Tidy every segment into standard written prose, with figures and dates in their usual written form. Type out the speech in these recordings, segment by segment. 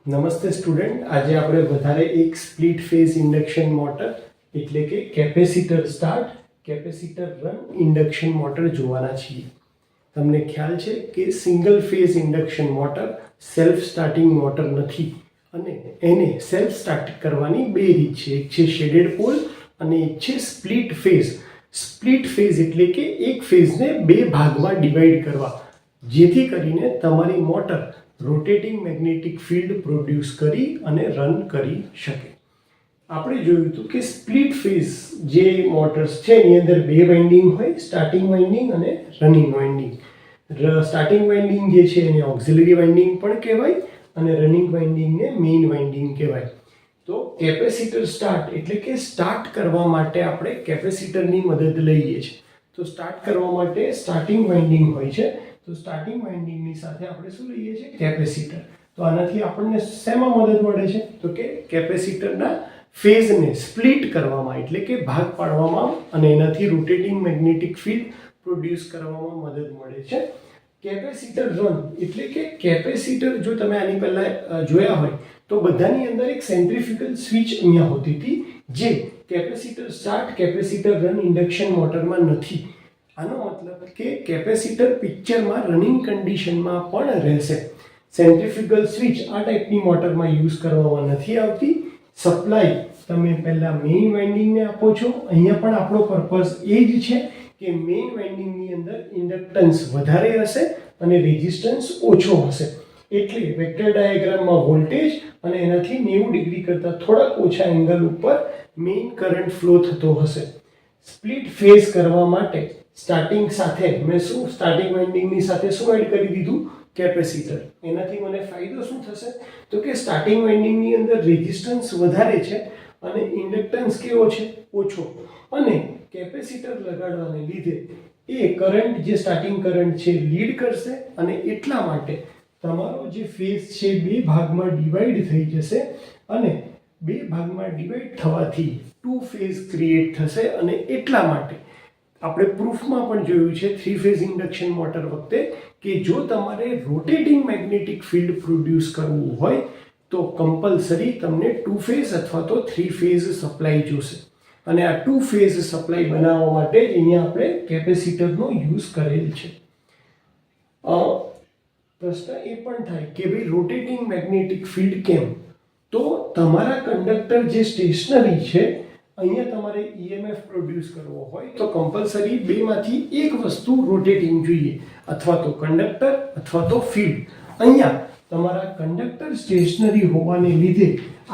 નમસ્તે સ્ટુડન્ટ, આજે આપણે વધારે એક સ્પ્લિટ ફેઝ ઇન્ડક્શન મોટર એટલે કે capacitor start capacitor run induction motor જોવાના છીએ. તમને ખ્યાલ છે કે single phase induction motor self starting motor નથી અને એને સેલ્ફ સ્ટાર્ટ કરવાની બે રીત છે. એક છે શેડેડ પોલ અને એક છે સ્પ્લિટ ફેઝ. સ્પ્લિટ ફેઝ એટલે કે એક ફેઝને બે ભાગમાં ડિવાઈડ કરવા, જેથી કરીને તમારી motor rotating magnetic field produce કરી અને રન કરી શકે. આપણે જોયું હતું કે સ્પ્લિટ ફેઝ જે મોટર્સ છે એની અંદર બે વાઇન્ડિંગ હોય, સ્ટાર્ટિંગ વાઇન્ડિંગ અને રનિંગ વાઇન્ડિંગ. સ્ટાર્ટિંગ વાઇન્ડિંગ જે છે એને ઓક્સિલરી વાઇન્ડિંગ પણ કહેવાય અને રનિંગ વાઇન્ડિંગને મેઇન વાઇન્ડિંગ કહેવાય. તો કેપેસિટર સ્ટાર્ટ એટલે કે સ્ટાર્ટ કરવા માટે આપણે કેપેસિટરની મદદ લઈએ છીએ. તો સ્ટાર્ટ કરવા માટે સ્ટાર્ટિંગ વાઇન્ડિંગ હોય છે, તો સ્ટાર્ટિંગ વાઇન્ડિંગની સાથે આપણે શું લઈએ છીએ? કેપેસિટર. તો આનાથી આપણને શેમાં મદદ મળે છે? તો કે કેપેસિટરના ફેઝને સ્પ્લિટ કરવામાં એટલે કે ભાગ પાડવામાં અને એનાથી રોટેટિંગ મેગ્નેટિક ફિલ્ડ પ્રોડ્યુસ કરવામાં મદદ મળે છે. કેપેસિટર રન એટલે કે કેપેસિટર, જો તમે આની પહેલા જોયા હોય તો બધાની અંદર એક સેન્ટ્રીફ્યુગલ સ્વિચ અહીંયા હોતી હતી, જે capacitor start capacitor run induction મોટરમાં નથી. આનો મતલબ કે કેપેસિટર પિક્ચરમાં રનિંગ કન્ડિશનમાં પણ રહેશે. સેન્ટ્રીફ્યુગલ સ્વિચ આ ટાઈપની મોટરમાં યુઝ કરવામાં નથી આવતી. સપ્લાય તમે પહેલા મેઇન વાઇન્ડિંગને આપો છો. અહીંયા પણ આપણો પર્પઝ એ જ છે કે મેઇન વાઇન્ડિંગની અંદર ઇન્ડક્ટન્સ વધારે હશે અને રેઝિસ્ટન્સ ઓછો હશે. એટલે વેક્ટર ડાયાગ્રામમાં વોલ્ટેજ અને એનાથી 90 ડિગ્રી કરતાં થોડાક ઓછા એંગલ ઉપર મેઇન કરંટ ફ્લો થતો હશે. સ્પ્લિટ ફેઝ કરવા માટે સ્ટાર્ટિંગ સાથે મેં સ્ટાર્ટિંગ વાઇન્ડિંગની સાથે શું એડ કરી દીધું? કેપેસિટર. એનાથી મને ફાયદો શું થશે? તો કે સ્ટાર્ટિંગ વાઇન્ડિંગની અંદર રેઝિસ્ટન્સ વધારે છે અને ઇન્ડક્ટન્સ કેવો છે? ઓછો. અને કેપેસિટર લગાડવાને લીધે એ કરંટ, જે સ્ટાર્ટિંગ કરંટ છે, લીડ કરશે અને એટલા માટે તમારો જે ફેઝ છે બે ભાગમાં ડિવાઈડ થઈ જશે અને બે ભાગમાં ડિવાઈડ થવાથી ટુ ફેઝ ક્રિએટ થશે. અને એટલા માટે આપણે પ્રૂફમાં પણ જોયું છે થ્રી ફેઝ ઇન્ડક્શન મોટર વખતે કે જો તમારે રોટેટિંગ મેગ્નેટિક ફિલ્ડ પ્રોડ્યુસ કરવું હોય તો કમ્પલસરી તમને ટુ ફેઝ અથવા તો થ્રી ફેઝ સપ્લાય જોશે. અને આ ટુ ફેઝ સપ્લાય બનાવવા માટે જ અહીંયા આપણે કેપેસિટરનો યુઝ કરેલ છે. પ્રશ્ન એ પણ થાય કે ભાઈ રોટેટિંગ મેગ્નેટિક ફિલ્ડ કેમ? તો તમારા કંડક્ટર જે સ્ટેશનરી છે, અહીંયા તમારે EMF પ્રોડ્યુસ કરવો હોય તો કમ્પલસરી બેમાંથી એક વસ્તુ રોટેટિંગ જોઈએ, અથવા તો કંડક્ટર અથવા તો ફિલ્ડ. અહીંયા તમારા કંડક્ટર સ્ટેશનરી હોવાને લીધે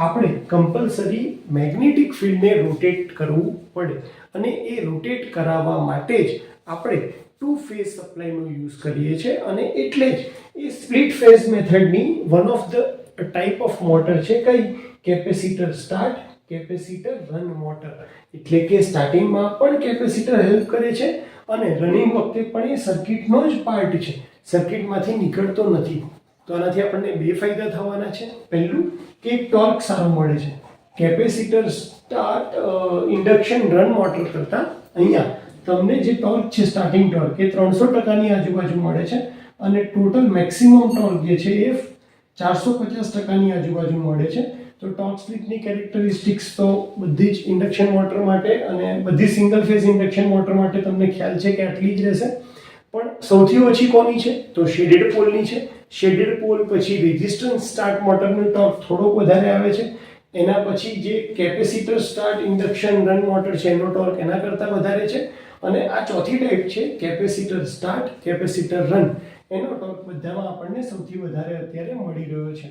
આપણે કમ્પલસરી મેગ્નેટિક ફિલ્ડને રોટેટ કરવું પડે અને એ રોટેટ કરાવવા માટે જ આપણે ટુ ફેઝ સપ્લાયનો યુઝ કરીએ છીએ. અને એટલે જ એ સ્પ્લિટ ફેઝ મેથડની one of the type of motor છે. કઈ? Capacitor start capacitor run motor. એટલે કે સ્ટાર્ટિંગમાં પણ કેપેસિટર હેલ્પ કરે છે અને રનિંગ વખતે પણ એ સર્કિટનો જ પાર્ટ છે, સર્કિટમાંથી નીકળતો નથી. તો આનાથી આપણને બે ફાયદા થવાના છે. પહેલું કે ટોર્ક સારો મળે છે. Capacitor start induction run motor કરતાં અહીંયા તમને જે ટોર્ક છે, સ્ટાર્ટિંગ ટોર્ક, એ 300%ની આજુબાજુ મળે છે અને ટોટલ મેક્સિમમ ટોર્ક જે છે એ 450%ની આજુબાજુ મળે છે. તો ટોર્ક સ્લિપની કેરેક્ટરિસ્ટિક્સ તો બધી જ ઇન્ડક્શન મોટર માટે અને બધી સિંગલ ફેઝ ઇન્ડક્શન મોટર માટે તમને ખ્યાલ છે કે આટલી જ રહેશે. પણ સૌથી ઓછી કોની છે? તો શેડેડ પોલની છે. શેડેડ પોલ પછી રેઝિસ્ટન્સ સ્ટાર્ટ મોટરનો ટોર્ક થોડોક વધારે આવે છે. એના પછી જે capacitor start induction run motor છે એનો ટોર્ક એના કરતાં વધારે છે. અને આ ચોથી ટાઈપ છે કેપેસિટર સ્ટાર્ટ કેપેસિટર રન. એનો ટોર્ક બધામાં આપણને સૌથી વધારે અત્યારે મળી રહ્યો છે.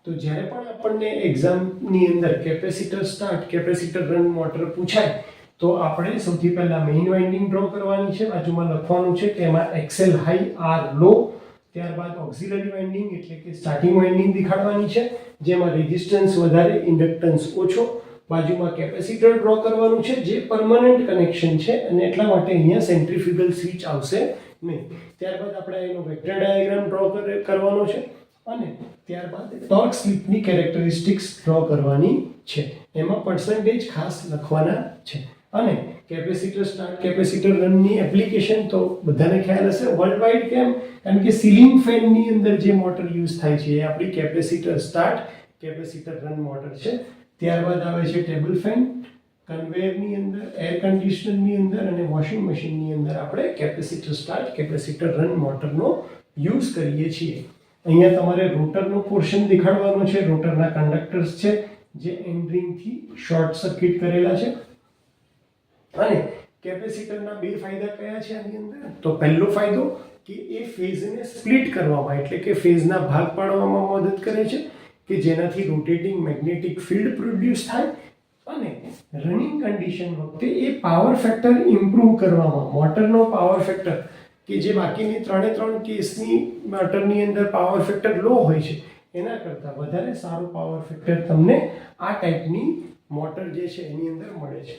તો જ્યારે પણ આપણને એક્ઝામની અંદર capacitor start capacitor run motor પૂછાય તો આપણે સૌથી પહેલા મેઇન વાઇન્ડિંગ ડ્રો કરવાની છે. બાજુમાં લખવાનું છે કે એમાં XL હાઈ, R લો. ત્યારબાદ ઓક્સિલરી વાઇન્ડિંગ એટલે કે સ્ટાર્ટિંગ વાઇન્ડિંગ દેખાડવાની છે, જેમાં રેઝિસ્ટન્સ વધારે, ઇન્ડક્ટન્સ ઓછો. બાજુમાં કેપેસિટર ડ્રો કરવાનું છે, જે પરમનન્ટ કનેક્શન છે અને એટલા માટે અહીંયા સેન્ટ્રીફ્યુગલ સ્વિચ આવશે નહીં. ત્યારબાદ આપણે એનો વેક્ટર ડાયાગ્રામ ડ્રો કરવાનો છે અને ત્યારબાદ ટોર્ક સ્લિપની કેરેક્ટરિસ્ટિક્સ ડ્રો કરવાની છે. એમાં પર્સન્ટેજ ખાસ લખવાના છે. અને કેપેસિટર સ્ટાર્ટ કેપેસિટર રનની એપ્લિકેશન તો બધાને ખ્યાલ હશે વર્લ્ડ વાઇડ કેમ? કારણ કે સીલિંગ ફેનની અંદર જે મોટર યુઝ થાય છે એ આપણી capacitor start capacitor run motor છે. ત્યારબાદ આવે છે ટેબલ ફેન, કન્વેયરની અંદર, એર કન્ડિશનરની અંદર અને વોશિંગ મશીનની અંદર આપણે કેપેસિટર સ્ટાર્ટ કેપેસિટર રન મોટરનો યુઝ કરીએ છીએ. અહીંયા તમારે રોટરનો પોર્શન દેખાડવાનો છે. રોટરના કંડક્ટર્સ છે જે એન્ડ રિંગથી શોર્ટ સર્કિટ કરેલા છે. અને કેપેસિટરના બે ફાયદા કયા છે આની અંદર? તો પહેલો ફાયદો કે એ ફેઝને સ્પ્લિટ કરવામાં એટલે કે ફેઝના ભાગ પાડવામાં મદદ કરે છે કે જેનાથી રોટેટિંગ મેગ્નેટિક ફિલ્ડ પ્રોડ્યુસ થાય અને રનિંગ કન્ડિશન વખતે એ પાવર ફેક્ટર ઇમ્પ્રૂવ કરવામાં મોટરનો પાવર ફેક્ટર કે જે બાકીની 3 કેસની મોટરની અંદર પાવર ફેક્ટર લો હોય છે એના કરતાં વધારે સારો પાવર ફેક્ટર તમને આ ટાઈપની મોટર જે છે એની અંદર મળે છે.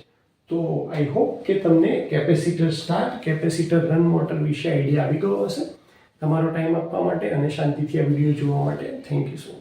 તો આઈ હોપ કે તમને capacitor start capacitor run motor વિશે આઈડિયા આવી ગયો હશે. તમારો ટાઈમ આપવા માટે અને શાંતિથી આ વિડીયો જોવા માટે થેન્ક યુ સો મચ.